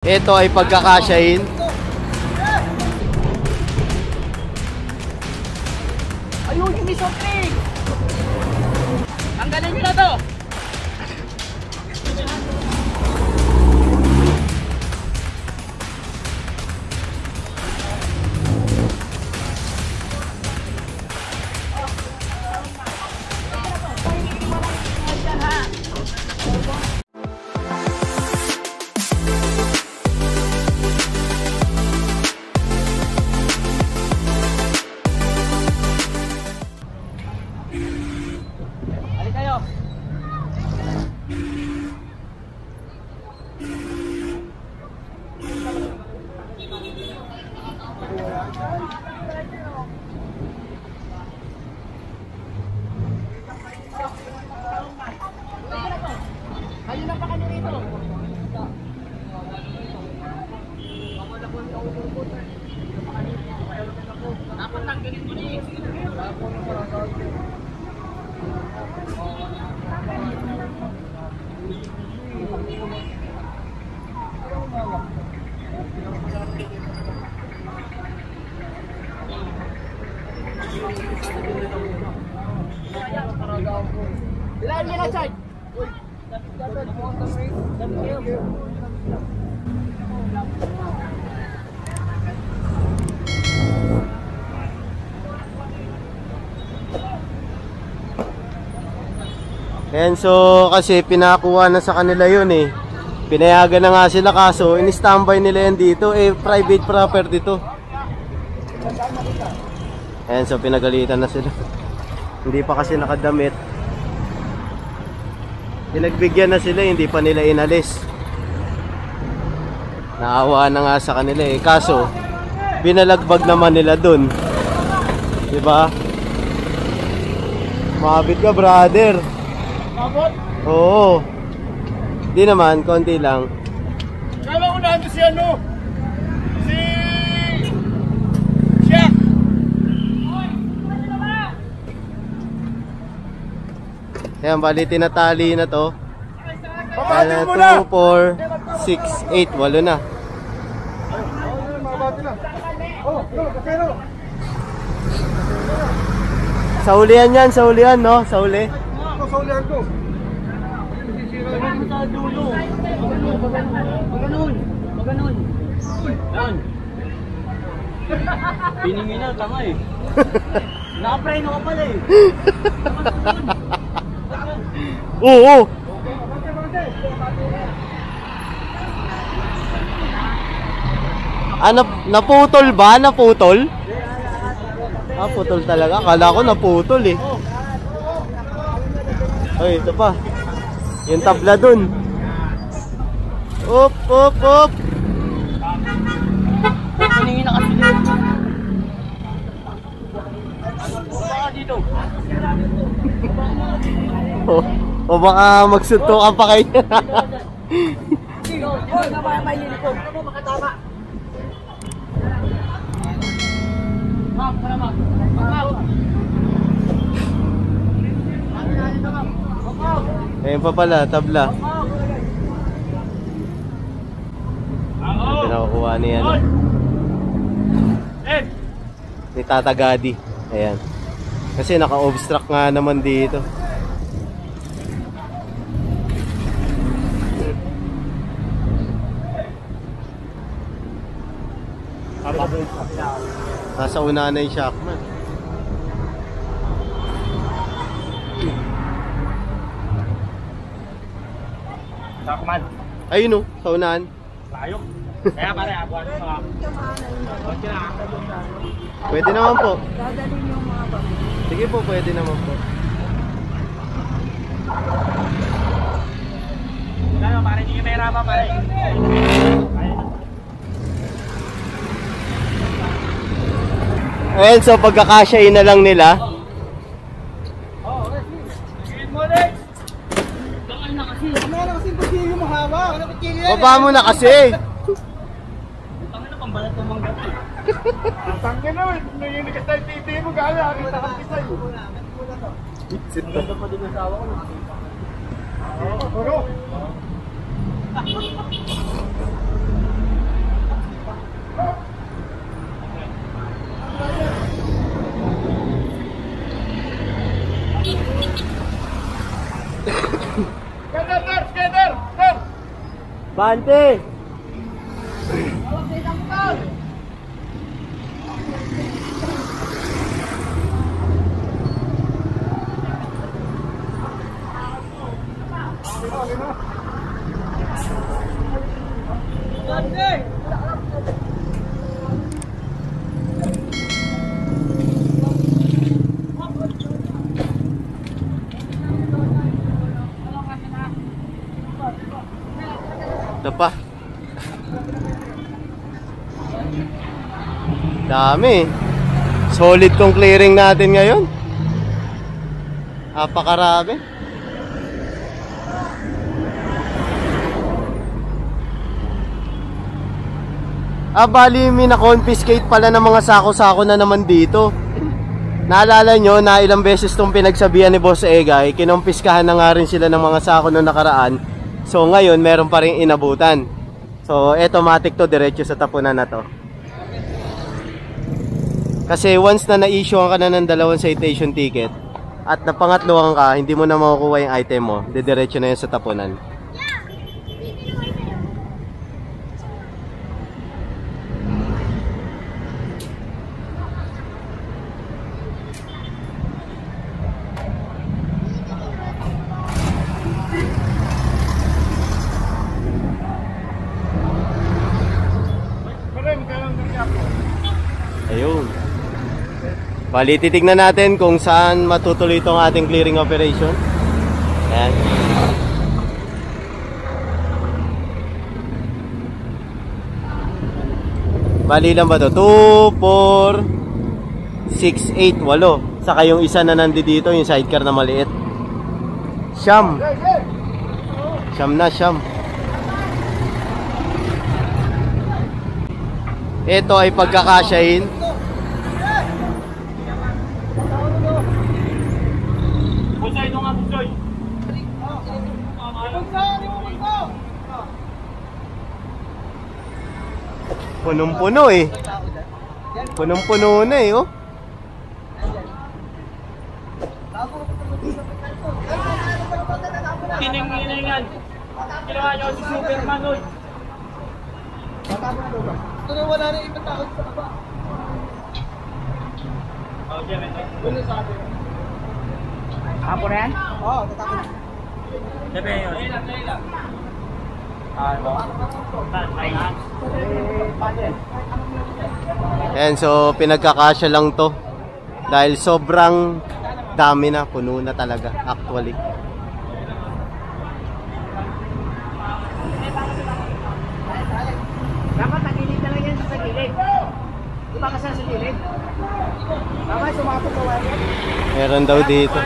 Ito ay pagkakasyahin. Ayun, yung miso tree! Tanggalin nyo na to! Ayun na pa kanya rito. Dapat tanggalin mo niya. Ilan niya na, Chad? Ayan, so kasi pinakuha na sa kanila yun eh. Pinayagan na nga sila kaso in-standby nila yan dito eh, private property to. Ayan, so pinagalitan na sila. Hindi pa kasi nakadamit. Pinagbigyan na sila, hindi pa nila inalis. Naawa na nga sa kanila eh. Kaso, binalagbag naman nila dun. Diba? Mabit ka, brother. Mabot? Oo. Di naman, konti lang. Kala ko na si ano? Si... Jack! Ayan, bali tinatali na to. Pabati mo na! 2, 4, 6, 8, 8 na. Mabati na. Oh, kasero. Sa ulian yan, sa ulian, no? Sa uli. Sa ulihan ko. Sa dulo. Maganon. Maganon. Yan. Piningin na, tanga eh. Nakapreno ka pala eh. Oo. Ano, naputol ba? Naputol? Ah, putol talaga. Akala ko naputol eh. Ay, ito pa. Yung tabla dun. Up, up, up. Piningin na kasi dito. O baka magsunto ka pa kayo. Hoy, may uniform. Ano mo makatama? Ma'am, para ma'am. Ayun pa pala, tabla. Pinakukuha niya ano. Ni Tata Gadi. Ayan. Kasi naka-obstruct nga naman dito. Nasa una na yung Shockman. Shockman. Ayun o, sa unahan. Layo. Kaya pare, abuan mo ha. Pwede naman po. Sige po, pwede naman po. Ano pare, hindi may rama pare. Ayan, so pagkakasyain na lang nila. Oh, okay. Good morning. Bakal na kasi. Ano kasi kutsilyo mo hawak? Ano kutsilyo yan? Baba mo na kasi. Ang ano pang balat ng mangga? Tangin na, nangyayari ka tayo titi mo gala. Kita ka pisay. Ganda pa din ang sawa ko. Oo, Bante! Ito pa. Dami. Solid tong clearing natin ngayon. Napakarami. Bali may na-confiscate pala ng mga sako-sako na naman dito. Naalala nyo na ilang beses tong pinagsabihan ni Boss Egay, kinompiskahan na nga rin sila ng mga sako noong nakaraan. So ngayon meron pa rin inabutan. So automatic to, diretso sa tapunan na to. Kasi once na na-issue ka na ng 2 citation ticket at napangatluhan ka, hindi mo na makukuha yung item mo, diretso na yun sa tapunan. Ayun. Bali, titignan natin kung saan matutuloy itong ating clearing operation. Ayan. Bali lang ba ito? 2, 4, 6, 8, 8. Saka yung isa na nandito, yung sidecar na maliit. Siyam. Siyam na, siyam. Ito ay pagkakasyahin. Punong-puno eh. Punong-puno na eh, oh. Kining-kiningan. Ginawa niyo si Superman, oy. Ito na wala na ipatakot sa kaba. Okay, wala sa atin. Apo na yan? Oo, tatakot. Sabi yun. Ayan, so pinagkakasya lang to dahil sobrang dami na, puno na talaga actually. Dapat tagilid na lang yan sa gilid. Di ba kasi sa gilid? Tama, sumapot sa wire. Meron daw dito.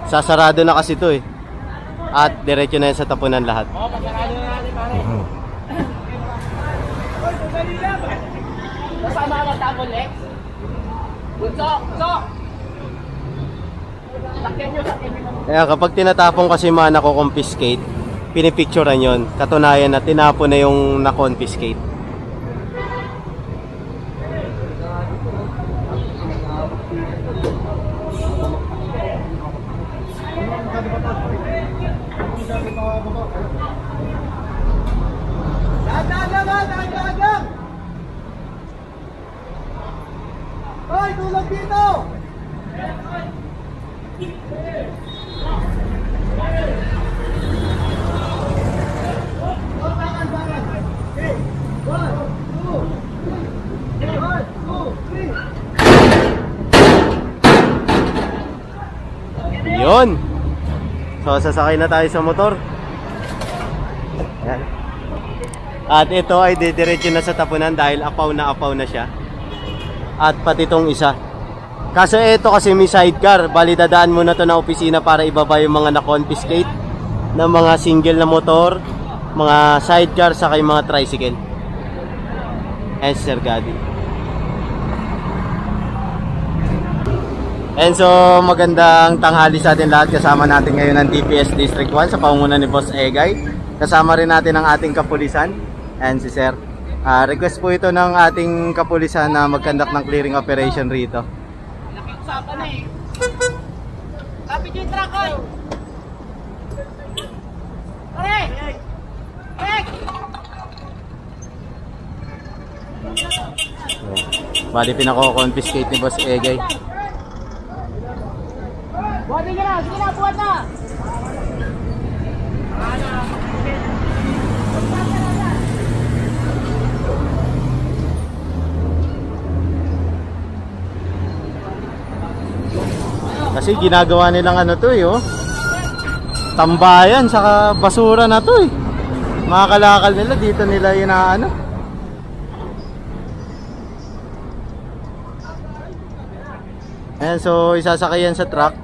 Sasarado na kasi to eh. At diretso na yan sa tapunan lahat. Oo, pasarado na natin pare. Kasama ka magtapon, Lex? Bunso! Bunso! Sakyan nyo, sakyan nyo. Kaya kapag tinatapon kasi mga nako-confiscate, pinipicturean yon. Katunayan na tinapon na yung na-confiscate. Dagang! Hoy, tulog dito! Yun. So sasakay na tayo sa motor. Yan. At ito ay didiretso na sa tapunan dahil apaw na siya. At pati itong isa. Kaso ito kasi may sidecar. Bali dadaan mo na to na opisina para ibaba yung mga na-confiscate ng mga single na motor, mga sidecar, saka yung mga tricycle. And Sir Gadi. And so magandang tanghali sa atin lahat. Kasama natin ngayon ang DPS District 1 sa pangunguna ni Boss Egay. Kasama rin natin ang ating kapulisan and si Sir. Request po ito ng ating kapulisan na mag-conduct ng clearing operation rito. Nakiusapan na eh. Kapit yung truck, oy! Bali pinako-confiscate ni Boss Egay. Buhatin ka na! Sige na! Buhat na! Kasi ginagawa nilang ano to eh, oh. Tambayan saka basura na to eh. Mga kalakal nila dito nila inaano. Ayan, so isasakay yan sa truck.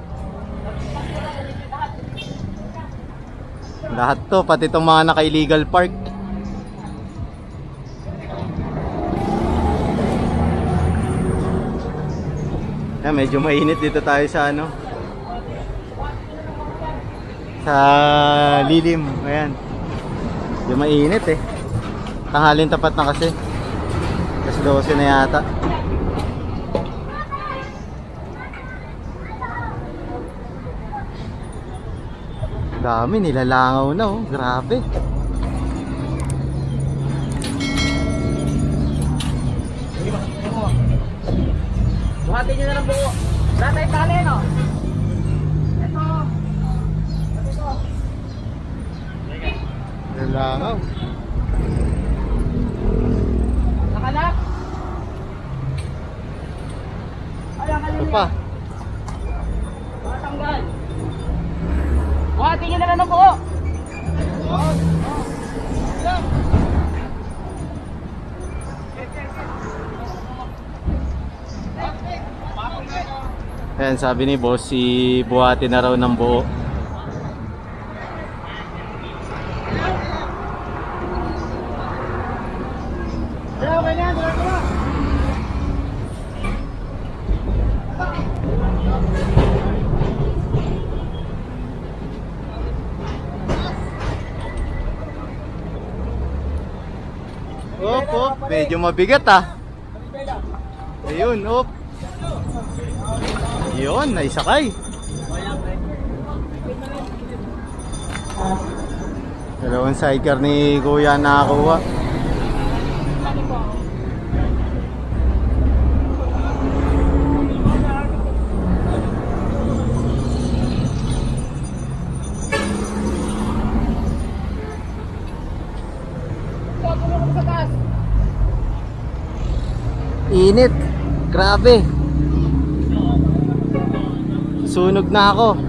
Lahat to, pati itong mga naka-illegal park. Ayan, medyo mainit dito tayo sa ano, sa lilim. Ayan, medyo mainit eh. Tanghalin tapat na kasi. Kasi 12 na yata. Dami, nilalangaw na oh. Grabe. Buhatin nyo na ng buo. Datay tali, no? Ito. Ito. Nilalangaw. Nakalak. Ito pa. Matanggal. Buhatin nyo na lang ng buo. Ayan, sabi ni boss, si buhati na raw ng buo. Okay na, tuloy ko na. Op, medyo mabigat ah. Ayun, op. Yun, naisakay. Dalawang sidecar ni Kuya nakakuha. Init. Grabe. Sunog na ako.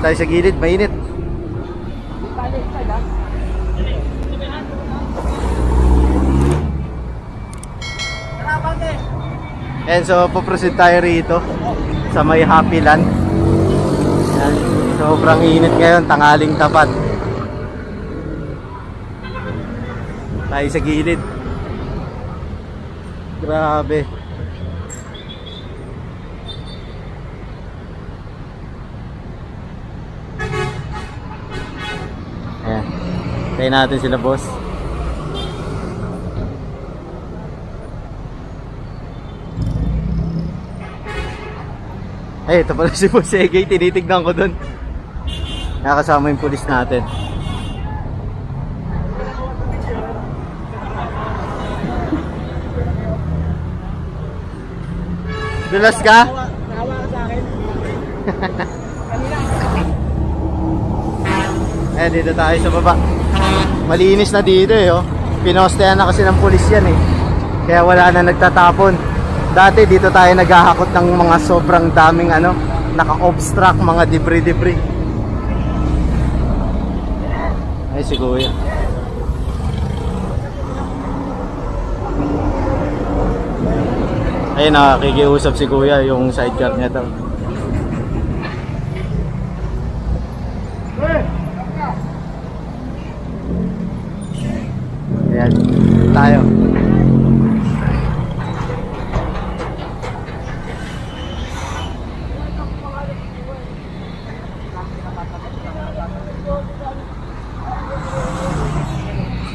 Tayo sa gilid, mainit. And so, puproceed tayo rito sa may Happy Land. Yan. Sobrang init ngayon, tanghaling tapat. Tayo sa gilid. Grabe. Ayan. Tayo natin sila, boss. Ay, ito pala si Boss Egay, tinitignan ko dun. Nakasama yung pulis natin. Dulas ka? Nahawa ka sa akin. Eh, dito tayo sa baba. Malinis na dito eh, oh. Pinostehan na kasi ng pulis yan eh. Kaya wala na nagtatapon. Dati dito tayo naghahakot ng mga sobrang daming ano, naka-obstruct, mga debris. Ay, si Kuya. Ayun, nakikiusap si Kuya, yung sidecar niya daw. Ayan, tayo.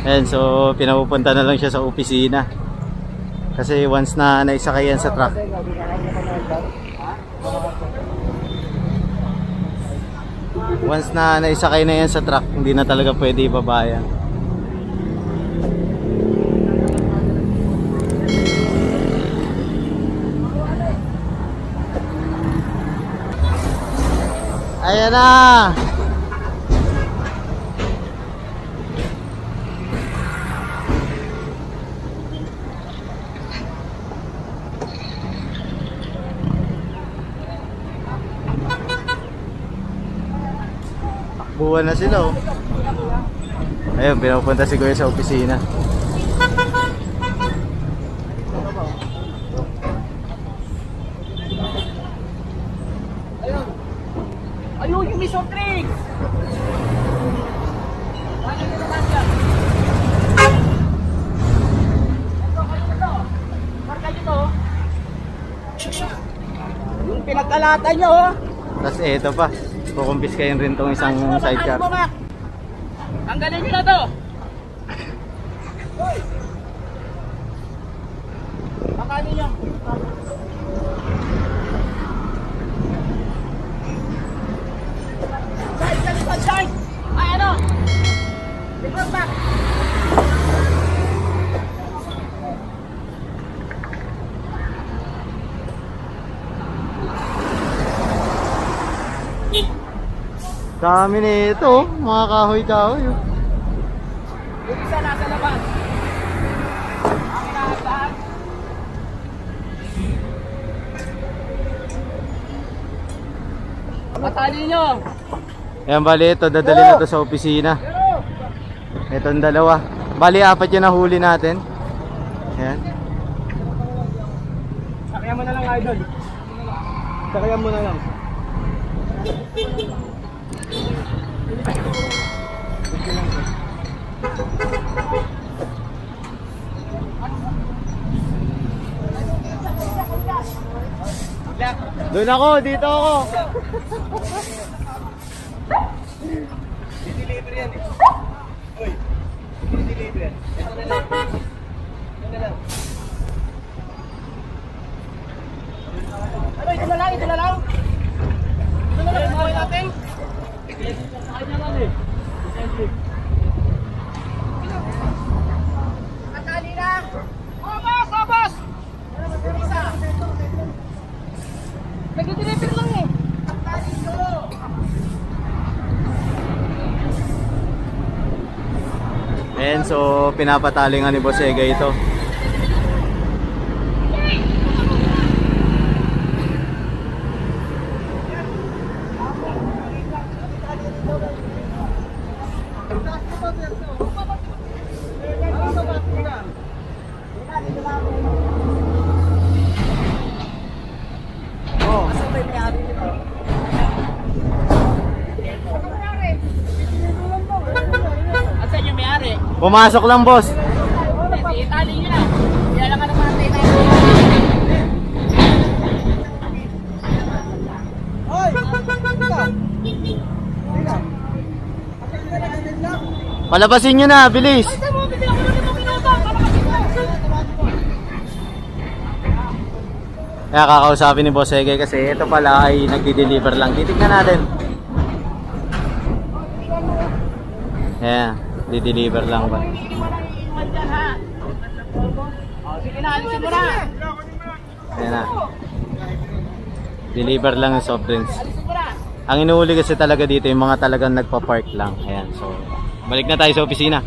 Ayan, so pinapupunta na lang siya sa opisina. Kasi once na naisakay yan sa truck, Once na naisakay na yan sa truck, hindi na talaga pwede ibaba yan. Ayan na! Takbuhan na sila oh. Ayun, pinapunta si Kuya sa opisina. Ayun, yung may soft drinks! Yung pinagkalatan nyo, oh! Tapos eto pa, kukumpiskayin rin tong isang sidecar. Tanggalin nyo na to! Tanggalin nyo! Side! Ay, ano? Record back! Dami nito, mga kahoy-kahoy. Yung isa nasa labas. Ang lahat. Matali nyo. Ayan, bali ito, dadali na to sa opisina. Itong dalawa. Bali, 4 yung nahuli natin. Ayan. Sakyan mo na lang, idol. Sakyan mo na lang. Doon ako, dito ako. Deliver yan eh. Uy, deliver yan. Ito na lang. Ito na lang. Ano, ito na lang, ito na lang. Ito na lang, makawin natin. Sakay na lang eh. Katali na. Obas, obas! Isa. Nag-deliver lang eh. Katali nyo. Ayan, so pinapatali nga ni Boss Ega ito. Oh. Asan yung may-ari? Pumasok lang, boss. Itali nyo na. Kaya lang ka naman ang itali. Hoy! Palabasin nyo na, bilis. Kaya kakausapin ni Boss Ege kasi ito pala ay nagdi-deliver lang. Titignan natin. Ayan, di-deliver lang ba? Sige na, alisin mo na. Ayan na. Deliver lang yung soft drinks. Alisin mo na. Ang inuuli kasi talaga dito yung mga talagang nagpa-park lang. Ayan, so balik na tayo sa opisina.